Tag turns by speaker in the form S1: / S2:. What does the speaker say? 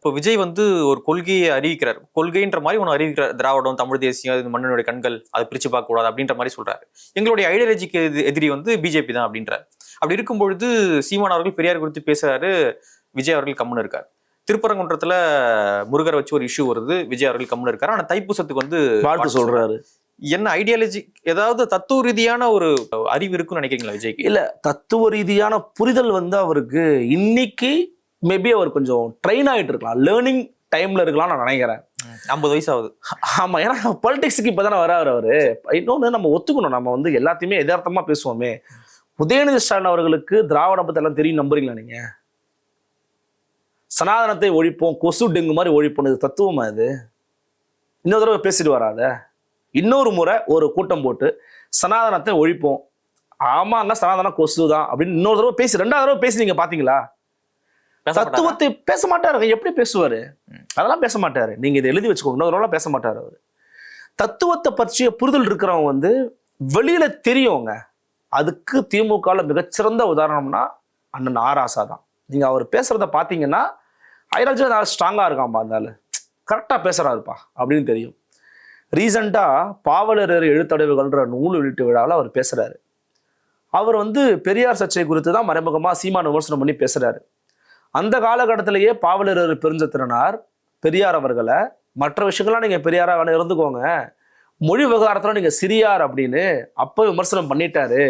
S1: இப்போ விஜய் வந்து ஒரு கொள்கையை அறிவிக்கிறார். கொள்கைன்ற மாதிரி ஒன்று அறிவிக்கிறார். திராவிடம், தமிழ் தேசியம், இது மன்னனுடைய கண்கள், அதை பிரிச்சு பார்க்க கூடாது அப்படின்ற மாதிரி சொல்றாரு. எங்களுடைய ஐடியாலஜிக்கு எதிரி வந்து பிஜேபி தான் அப்படின்றார். அப்படி இருக்கும்பொழுது சீமான் அவர்கள் பெரியார் குறித்து பேசுறாரு, விஜய் அவர்கள் கம்முன்னு இருக்காரு. திருப்பரங்குன்றத்துல முருகரை வச்சு ஒரு இஷ்யூ வருது, விஜய் அவர்கள் கம்முன்னு இருக்காரு. ஆனா தைப்பூசத்துக்கு வந்து
S2: வாழ்த்து சொல்றாரு.
S1: என்ன ஐடியாலஜி, ஏதாவது தத்துவ ரீதியான ஒரு அறிவு இருக்குன்னு நினைக்கிறீங்களா விஜய்க்கு?
S2: இல்ல, தத்துவ ரீதியான புரிதல் வந்து அவருக்கு இன்னைக்கு மேபி அவர் கொஞ்சம் ட்ரெயின் ஆகிட்டு இருக்கலாம், லேர்னிங் டைம்ல இருக்கலாம் நான் நினைக்கிறேன்.
S1: 50 வயசு ஆகுது.
S2: ஆமா, ஏன்னா பாலிடிக்ஸுக்கு இப்பதானே வராரு அவரு. இன்னொன்னு நம்ம ஒத்துக்கணும், நம்ம வந்து எல்லாத்தையுமே யதார்த்தமா பேசுவோமே. உதயநிதி ஸ்டாலின் அவர்களுக்கு திராவிட பத்தி எல்லாம் தெரியும் நம்புறீங்களா நீங்க? சனாதனத்தை ஒழிப்போம், கொசு டெங்கு மாதிரி ஒழிப்போம், இது தத்துவமா? இது இன்னொரு தடவை பேசிட்டு வராத. இன்னொரு முறை ஒரு கூட்டம் போட்டு சனாதனத்தை ஒழிப்போம், ஆமாங்க சனாதனம் கொசு தான் அப்படின்னு இன்னொரு தடவை பேசி, 2வது தடவை பேசி நீங்க பாத்தீங்களா? தத்துவத்தை பேச மாட்டாரு. எப்படி பேசுவாரு? அதெல்லாம் பேச மாட்டாரு. நீங்க இதை எழுதி வச்சுக்கோங்க, இன்னொரு பேச மாட்டாரு அவரு. தத்துவத்தை பற்றிய புரிதல் இருக்கிறவங்க வந்து வெளியில தெரியுங்க. அதுக்கு திமுக மிகச்சிறந்த உதாரணம்னா அண்ணன் ஆராசா தான். நீங்க அவர் பேசுறத பாத்தீங்கன்னா ஐராஜா ஸ்ட்ராங்கா இருக்காம்பா, இருந்தாலும் கரெக்டா பேசுறாருப்பா அப்படின்னு தெரியும். ரீசெண்டா பாவலரர் எழுத்தடைவுகள்ன்ற நூல் வெளியீட்டு விழாவில் அவர் பேசுறாரு. அவர் வந்து பெரியார் சர்ச்சை குறித்து தான் மறைமுகமா சீமான் விமர்சனம் பண்ணி பேசுறாரு. அந்த காலகட்டத்திலேயே பாவலரர் பெருஞ்சத்திரனார் பெரியார் அவர்களை, மற்ற விஷயங்கள்லாம் நீங்க பெரியாரா வேணும் இருந்துக்கோங்க, மொழி விவகாரத்துல நீங்க சிறியார் அப்படின்னு அப்ப விமர்சனம் பண்ணிட்டாரு.